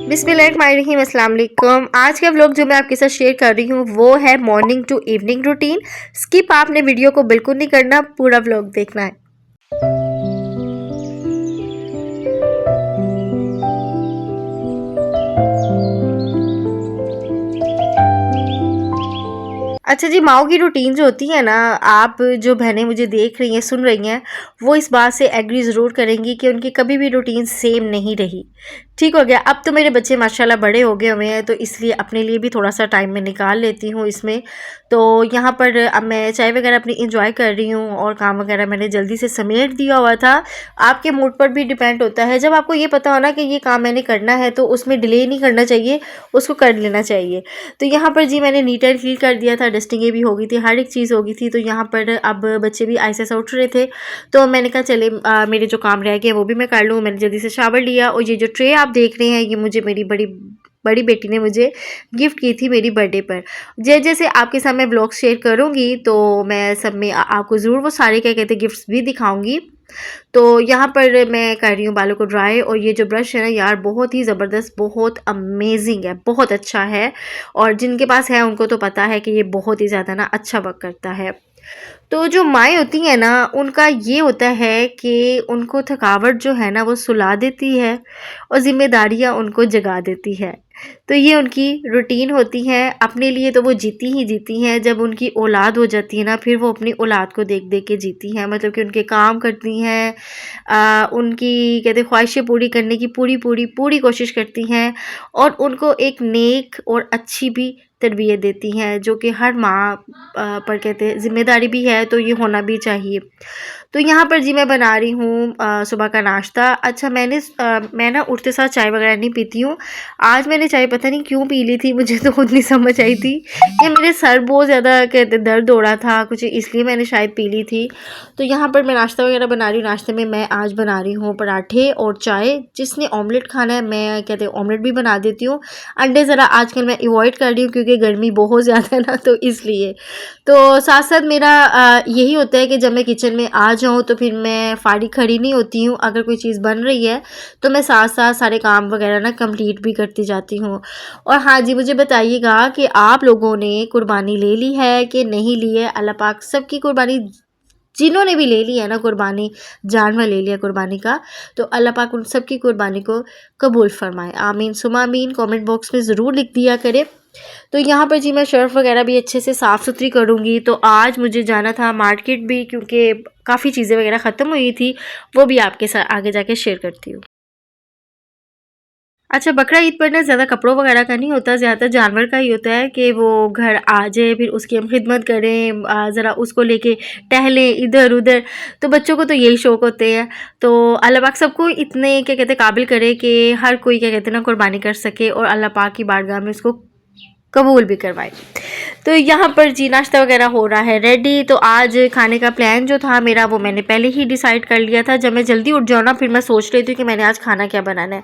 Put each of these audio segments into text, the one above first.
बिस्मिल्लाहिर्रहमानिर्रहीम, अस्सलाम वालेकुम। आज का व्लॉग जो मैं आपके साथ शेयर कर रही हूँ वो है morning to evening routine. Skip आपने वीडियो को बिल्कुल नहीं करना, पूरा व्लॉग देखना है। अच्छा जी, माओ की रूटीन जो होती है ना, आप जो बहनें मुझे देख रही हैं, सुन रही हैं, वो इस बात से एग्री ज़रूर करेंगी कि उनकी कभी भी रूटीन सेम नहीं रही। ठीक हो गया, अब तो मेरे बच्चे माशाल्लाह बड़े हो गए हुए हैं, तो इसलिए अपने लिए भी थोड़ा सा टाइम मैं निकाल लेती हूँ इसमें। तो यहाँ पर अब मैं चाय वगैरह अपनी इंजॉय कर रही हूँ और काम वगैरह मैंने जल्दी से समेट दिया हुआ था। आपके मूड पर भी डिपेंड होता है। जब आपको ये पता हो ना कि ये काम मैंने करना है, तो उसमें डिले नहीं करना चाहिए, उसको कर लेना चाहिए। तो यहाँ पर जी मैंने नीट एंड क्लीन कर दिया था, डस्टिंगें भी हो गई थी, हर एक चीज़ हो गई थी। तो यहाँ पर अब बच्चे भी ऐसे से उठ रहे थे, तो मैंने कहा चले मेरे जो काम रह गए वो भी मैं कर लूँ। मैंने जल्दी से शावर लिया और ये जो ट्रे आप देख रहे हैं, ये मुझे मेरी बड़ी बड़ी बेटी ने मुझे गिफ्ट की थी मेरी बर्थडे पर। जैसे जैसे आपके साथ मैं व्लॉग शेयर करूँगी तो मैं सब में आपको ज़रूर वो सारे क्या कहते हैं गिफ्ट्स भी दिखाऊँगी। तो यहाँ पर मैं कर रही हूँ बालों को ड्राई, और ये जो ब्रश है ना यार, बहुत ही ज़बरदस्त, बहुत अमेजिंग है, बहुत अच्छा है। और जिनके पास है उनको तो पता है कि ये बहुत ही ज़्यादा ना अच्छा वर्क करता है। तो जो माएँ होती हैं ना, उनका ये होता है कि उनको थकावट जो है ना वो सुला देती है और ज़िम्मेदारियाँ उनको जगा देती है। तो ये उनकी रूटीन होती है। अपने लिए तो वो जीती ही जीती हैं। जब उनकी औलाद हो जाती है ना, फिर वो अपनी औलाद को देख देख के जीती हैं। मतलब कि उनके काम करती हैं, उनकी कहते ख्वाहिशें पूरी करने की पूरी पूरी पूरी कोशिश करती हैं, और उनको एक नेक और अच्छी भी तरबियत देती हैं, जो कि हर माँ पर कहते हैं ज़िम्मेदारी भी है, तो ये होना भी चाहिए। तो यहाँ पर जी मैं बना रही हूँ सुबह का नाश्ता। अच्छा, मैं ना उठते साथ चाय वगैरह नहीं पीती हूँ। आज मैंने चाय पता नहीं क्यों पी ली थी, मुझे तो खुद नहीं समझ आई थी। ये मेरे सर बहुत ज़्यादा कहते दर्द हो रहा था कुछ, इसलिए मैंने शायद पी ली थी। तो यहाँ पर मैं नाश्ता वगैरह बना रही हूँ। नाश्ते में मैं आज बना रही हूँ पराठे और चाय। जिसने ऑमलेट खाना है, मैं कहते ऑमलेट भी बना देती हूँ। अंडे ज़रा आजकल मैं अवॉइड कर रही हूँ क्योंकि गर्मी बहुत ज़्यादा है ना, तो इसलिए। तो साथ साथ मेरा यही होता है कि जब मैं किचन में आ जाऊँ तो फिर मैं फारिग खड़ी नहीं होती हूँ। अगर कोई चीज़ बन रही है तो मैं साथ साथ सारे काम वगैरह ना कंप्लीट भी करती जाती हूँ। और हाँ जी, मुझे बताइएगा कि आप लोगों ने कुर्बानी ले ली है कि नहीं ली है। अल्लाह पाक सबकी कुर्बानी, जिन्होंने भी ले ली है ना कुर्बानी, जानवर ले लिया कुर्बानी का, तो अल्लाह पाक उन सब की कुर्बानी को कबूल फरमाए। आमीन सुमा आमीन। कमेंट बॉक्स में ज़रूर लिख दिया करें। तो यहाँ पर जी मैं शर्फ वगैरह भी अच्छे से साफ़ सुथरी करूँगी। तो आज मुझे जाना था मार्केट भी, क्योंकि काफ़ी चीज़ें वगैरह ख़त्म हुई थी, वो भी आपके साथ आगे जाके शेयर करती हूँ। अच्छा, बकरा ईद पर ना ज़्यादा कपड़ों वगैरह का नहीं होता, ज़्यादातर जानवर का ही होता है कि वो घर आ जाए, फिर उसकी हम खिदमत करें, ज़रा उसको लेके टहलें इधर उधर। तो बच्चों को तो यही शौक़ होते हैं। तो अल्लाह पाक सबको इतने क्या कहते हैं काबिल करे कि हर कोई क्या कहते हैं ना कुर्बानी कर सके, और अल्लाह पाक की बारगाह में उसको कबूल भी करवाए। तो यहाँ पर जी नाश्ता वगैरह हो रहा है रेडी। तो आज खाने का प्लान जो था मेरा, वो मैंने पहले ही डिसाइड कर लिया था। जब मैं जल्दी उठ जाऊँ ना, फिर मैं सोच रही थी कि मैंने आज खाना क्या बनाना है।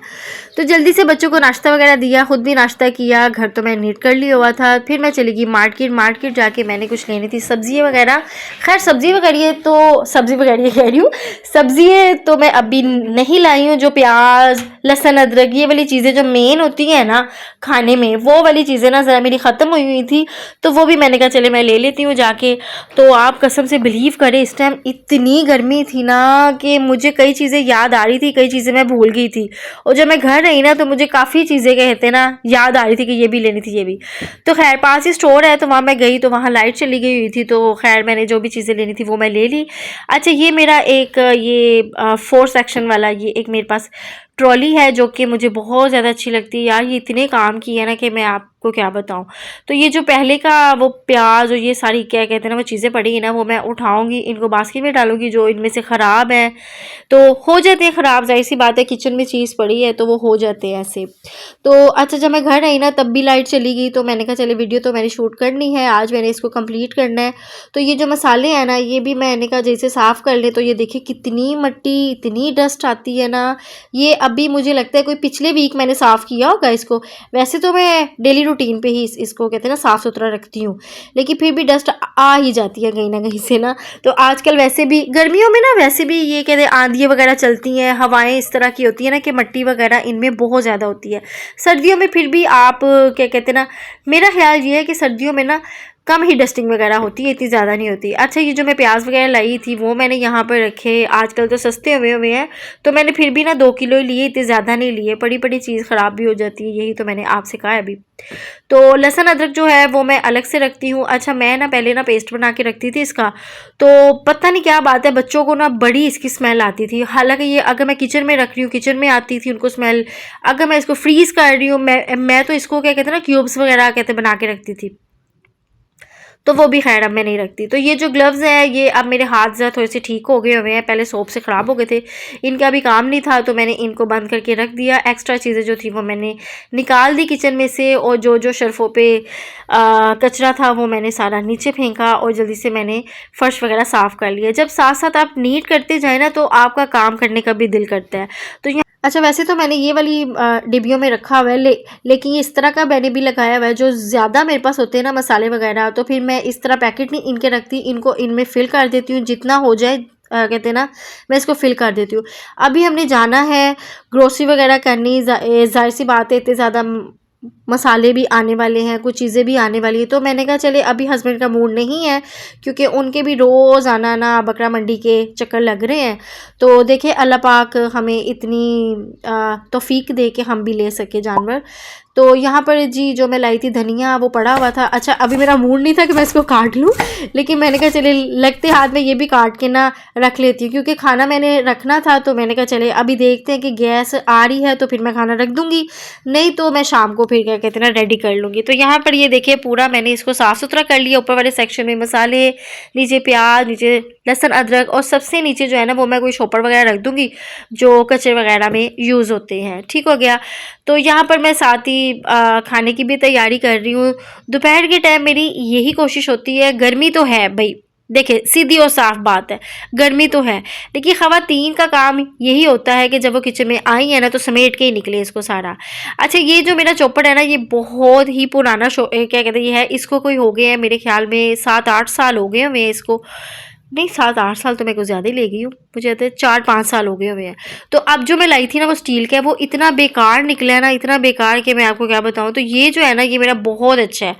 तो जल्दी से बच्चों को नाश्ता वगैरह दिया, खुद भी नाश्ता किया, घर तो मैं नीट कर लिया हुआ था। फिर मैं चली गई मार्केट जाके मैंने कुछ लेनी थी सब्ज़ी वगैरह। खैर सब्ज़ी वगैरह तो सब्ज़ी वगैरह कह रही हूँ, सब्ज़ी तो मैं अभी नहीं लाई हूँ। जो प्याज लहसुन अदरक ये वाली चीज़ें जो मेन होती हैं ना खाने में, वो वाली चीज़ें ना ज़रा मेरी ख़त्म हुई थी, तो वो भी मैंने कहा चले मैं ले लेती हूँ जाके। तो आप कसम से बिलीव करें, इस टाइम इतनी गर्मी थी ना कि मुझे कई चीज़ें याद आ रही थी, कई चीज़ें मैं भूल गई थी। और जब मैं घर रही ना, तो मुझे काफ़ी चीज़ें कहते ना याद आ रही थी कि ये भी लेनी थी, ये भी। तो खैर पास ही स्टोर है, तो वहाँ मैं गई, तो वहाँ लाइट चली गई हुई थी, तो खैर मैंने जो भी चीज़ें लेनी थी वो मैं ले ली। अच्छा, ये मेरा एक ये 4 सेक्शन वाला ये एक मेरे पास ट्रॉली है, जो कि मुझे बहुत ज़्यादा अच्छी लगती है यार। ये इतने काम की है ना कि मैं आपको क्या बताऊं। तो ये जो पहले का वो प्याज और ये सारी क्या कहते हैं ना वो चीज़ें पड़ी हैं ना, वो मैं उठाऊंगी, इनको बास्केट में डालूंगी। जो इनमें से ख़राब हैं तो हो जाते हैं ख़राब, जाहिर सी बात है, किचन में चीज़ पड़ी है तो वो हो जाते हैं ऐसे। तो अच्छा, जब मैं घर आई ना तब भी लाइट चली गई, तो मैंने कहा चले वीडियो तो मैंने शूट करनी है, आज मैंने इसको कंप्लीट करना है। तो ये जो मसाले हैं ना, ये भी मैंने कहा जैसे साफ़ कर ले। तो ये देखिए कितनी मिट्टी, इतनी डस्ट आती है ना। ये अभी मुझे लगता है कोई पिछले वीक मैंने साफ़ किया होगा इसको। वैसे तो मैं डेली रूटीन पे ही इसको कहते हैं ना साफ़ सुथरा रखती हूँ, लेकिन फिर भी डस्ट आ ही जाती है कहीं ना कहीं से ना। तो आजकल वैसे भी गर्मियों में ना वैसे भी ये कहते हैं आंधियाँ वगैरह चलती हैं, हवाएं इस तरह की होती है ना कि मट्टी वगैरह इनमें बहुत ज़्यादा होती है। सर्दियों में फिर भी आप क्या कहते हैं ना, मेरा ख्याल ये है कि सर्दियों में ना कम ही डस्टिंग वगैरह होती है, इतनी ज़्यादा नहीं होती। अच्छा, ये जो मैं प्याज वगैरह लाई थी वो मैंने यहाँ पर रखे, आजकल तो सस्ते हुए हैं, तो मैंने फिर भी ना 2 किलो ही लिए, इतने ज़्यादा नहीं लिए, पड़ी पड़ी चीज़ ख़राब भी हो जाती है, यही तो मैंने आपसे कहा है अभी। तो लहसुन अदरक जो है वो मैं अलग से रखती हूँ। अच्छा, मैं ना पहले ना पेस्ट बना के रखती थी इसका, तो पता नहीं क्या बात है, बच्चों को ना बड़ी इसकी स्मेल आती थी। हालांकि ये अगर मैं किचन में रख रही हूँ, किचन में आती थी उनको स्मेल। अगर मैं इसको फ्रीज़ कर रही हूँ, मैं तो इसको क्या कहते हैं ना क्यूब्स वगैरह कहते बना के रखती थी, तो वो भी खैर अब मैं नहीं रखती। तो ये जो ग्लव्स हैं ये अब मेरे हाथ ज़रा थोड़े से ठीक हो गए हुए हैं, पहले सोप से ख़राब हो गए थे, इनका भी काम नहीं था, तो मैंने इनको बंद करके रख दिया। एक्स्ट्रा चीज़ें जो थी वो मैंने निकाल दी किचन में से, और जो जो शर्फ़ों पे कचरा था वो मैंने सारा नीचे फेंका, और जल्दी से मैंने फ़र्श वगैरह साफ़ कर लिया। जब साथ साथ आप नीट करते जाए ना तो आपका काम करने का भी दिल करता है। तो अच्छा, वैसे तो मैंने ये वाली डिब्बियों में रखा हुआ है, लेकिन ये इस तरह का मैंने भी लगाया हुआ है, जो ज़्यादा मेरे पास होते हैं ना मसाले वगैरह, तो फिर मैं इस तरह पैकेट नहीं इनके रखती, इनको इनमें फ़िल कर देती हूँ, जितना हो जाए कहते हैं ना मैं इसको फ़िल कर देती हूँ। अभी हमने जाना है ग्रोसरी वगैरह करनी, ज़ाहिर सी बात है इतने ज़्यादा मसाले भी आने वाले हैं, कुछ चीज़ें भी आने वाली है, तो मैंने कहा चले अभी हस्बैंड का मूड नहीं है, क्योंकि उनके भी रोज़ आना ना बकरा मंडी के चक्कर लग रहे हैं। तो देखिए अल्लाह पाक हमें इतनी तौफीक दे के हम भी ले सके जानवर। तो यहाँ पर जी जो मैं लाई थी धनिया वो पड़ा हुआ था। अच्छा, अभी मेरा मूड नहीं था कि मैं इसको काट लूँ, लेकिन मैंने कहा चले लगते हाथ में ये भी काट के ना रख लेती हूँ, क्योंकि खाना मैंने रखना था, तो मैंने कहा चले अभी देखते हैं कि गैस आ रही है तो फिर मैं खाना रख दूँगी, नहीं तो मैं शाम को फिर क्या कहते हैं ना रेडी कर लूँगी। तो यहाँ पर ये देखिए पूरा मैंने इसको साफ़ सुथरा कर लिया। ऊपर वाले सेक्शन में मसाले, नीचे प्याज, नीचे लहसुन अदरक, और सबसे नीचे जो है ना वो मैं कोई शॉपर वगैरह रख दूँगी जो कचरे वगैरह में यूज़ होते हैं। ठीक हो गया। तो यहाँ पर मैं साथ ही खाने की भी तैयारी कर रही हूँ। दोपहर के टाइम मेरी यही कोशिश होती है, गर्मी तो है भाई, देखिए सीधी और साफ बात है, गर्मी तो है, लेकिन ख़वातीन का काम यही होता है कि जब वो किचन में आई है ना तो समेट के ही निकले इसको सारा। अच्छा, ये जो मेरा चौपड़ है ना ये बहुत ही पुराना क्या कहते हैं ये है, इसको कोई हो गए हैं मेरे ख्याल में 7-8 साल हो गए हमें इसको, नहीं 7-8 साल तो मेरे को ज़्यादा ही ले गई हूँ, मुझे कहते हैं 4-5 साल हो गए हुए हैं। तो अब जो मैं लाई थी ना वो स्टील का है, वो इतना बेकार निकला है ना, इतना बेकार कि मैं आपको क्या बताऊँ। तो ये जो है ना ये मेरा बहुत अच्छा है,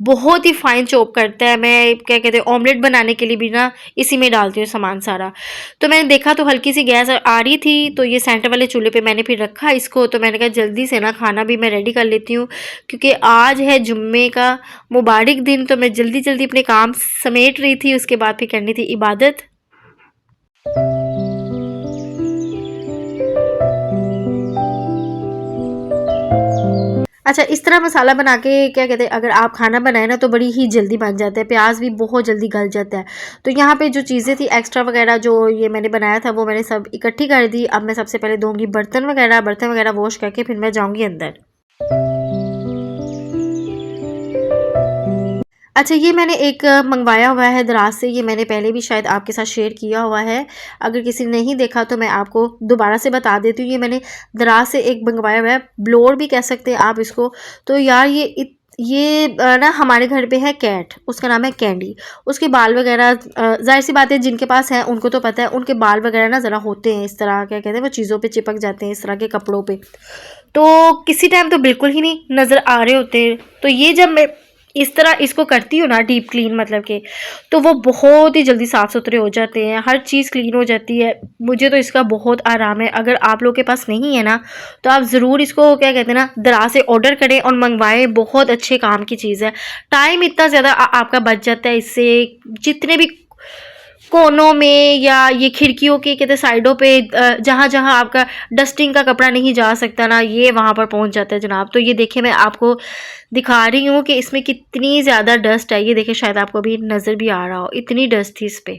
बहुत ही फाइन चॉप करता है। मैं क्या कहते हैं ऑमलेट बनाने के लिए भी ना इसी में डालती हूँ सामान सारा। तो मैंने देखा तो हल्की सी गैस आ रही थी, तो ये सेंटर वाले चूल्हे पे मैंने फिर रखा इसको। तो मैंने कहा जल्दी से ना खाना भी मैं रेडी कर लेती हूँ, क्योंकि आज है जुम्मे का मुबारक दिन, तो मैं जल्दी जल्दी अपने काम समेट रही थी, उसके बाद फिर करनी थी इबादत। अच्छा, इस तरह मसाला बना के क्या कहते हैं अगर आप खाना बनाए ना तो बड़ी ही जल्दी बन जाता है, प्याज भी बहुत जल्दी गल जाता है। तो यहाँ पे जो चीज़ें थी एक्स्ट्रा वगैरह जो ये मैंने बनाया था वो मैंने सब इकट्ठी कर दी। अब मैं सबसे पहले दूंगी बर्तन वगैरह वॉश करके फिर मैं जाऊँगी अंदर। अच्छा, ये मैंने एक मंगवाया हुआ है दराज से, ये मैंने पहले भी शायद आपके साथ शेयर किया हुआ है, अगर किसी ने नहीं देखा तो मैं आपको दोबारा से बता देती हूँ। ये मैंने दराज से एक मंगवाया हुआ है, ब्लोर भी कह सकते हैं आप इसको। तो यार ये ना हमारे घर पे है कैट, उसका नाम है कैंडी। उसके बाल वगैरह जाहिर सी बात है जिनके पास है उनको तो पता है, उनके बाल वगैरह ना ज़रा होते हैं इस तरह, क्या कहते हैं वो चीज़ों पे चिपक जाते हैं इस तरह के कपड़ों पे, तो किसी टाइम तो बिल्कुल ही नहीं नज़र आ रहे होते हैं। तो ये जब मैं इस तरह इसको करती हूँ ना डीप क्लीन मतलब के, तो वो बहुत ही जल्दी साफ़ सुथरे हो जाते हैं, हर चीज़ क्लीन हो जाती है। मुझे तो इसका बहुत आराम है। अगर आप लोग के पास नहीं है ना तो आप ज़रूर इसको क्या कहते हैं ना दराज से ऑर्डर करें और मंगवाएं, बहुत अच्छे काम की चीज़ है। टाइम इतना ज़्यादा आपका बच जाता है इससे, जितने भी कोनों में या ये खिड़कियों के कहते साइडों पे जहाँ जहाँ आपका डस्टिंग का कपड़ा नहीं जा सकता ना, ये वहाँ पर पहुँच जाता है जनाब। तो ये देखिए मैं आपको दिखा रही हूँ कि इसमें कितनी ज़्यादा डस्ट है। ये देखिए शायद आपको अभी नज़र भी आ रहा हो, इतनी डस्ट थी इस पे।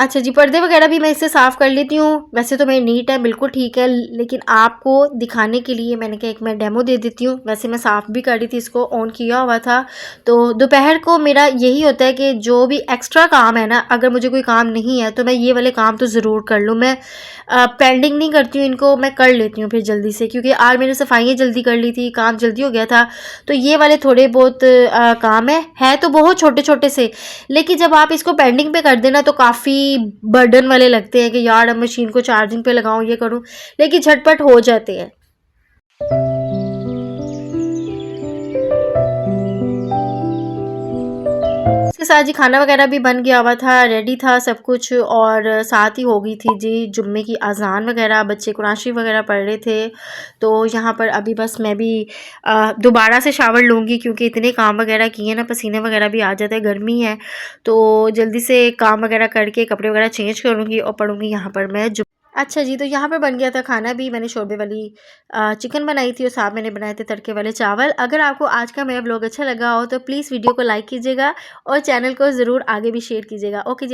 अच्छा जी, पर्दे वगैरह भी मैं इससे साफ़ कर लेती हूँ। वैसे तो मेरी नीट है, बिल्कुल ठीक है, लेकिन आपको दिखाने के लिए मैंने कहा एक मैं डेमो दे देती हूँ। वैसे मैं साफ़ भी कर रही थी, इसको ऑन किया हुआ था। तो दोपहर को मेरा यही होता है कि जो भी एक्स्ट्रा काम है ना, अगर मुझे कोई काम नहीं है तो मैं ये वाले काम तो ज़रूर कर लूँ। मैं पेंडिंग नहीं करती हूँ इनको, मैं कर लेती हूँ फिर जल्दी से, क्योंकि आज मैंने सफाइयाँ जल्दी कर ली थी, काम जल्दी हो गया था। तो ये वाले थोड़े बहुत काम है तो बहुत छोटे-छोटे से, लेकिन जब आप इसको पेंडिंग पे कर देना तो काफ़ी बर्डन वाले लगते हैं कि यार अब मशीन को चार्जिंग पे लगाऊं, ये करूं, लेकिन झटपट हो जाते हैं। इसके साथ जी खाना वगैरह भी बन गया हुआ था, रेडी था सब कुछ, और साथ ही हो गई थी जी जुम्मे की अजान वगैरह, बच्चे कुरान शरीफ वगैरह पढ़ रहे थे। तो यहाँ पर अभी बस मैं भी दोबारा से शावर लूँगी, क्योंकि इतने काम वगैरह किए ना, पसीने वगैरह भी आ जाते हैं, गर्मी है। तो जल्दी से काम वगैरह करके कपड़े वगैरह चेंज करूँगी और पढ़ूँगी यहाँ पर मैं। अच्छा जी, तो यहाँ पर बन गया था खाना भी। मैंने शोरबे वाली चिकन बनाई थी और साथ मैंने बनाए थे तड़के वाले चावल। अगर आपको आज का मेरा व्लॉग अच्छा लगा हो तो प्लीज़ वीडियो को लाइक कीजिएगा और चैनल को ज़रूर आगे भी शेयर कीजिएगा। ओके जी।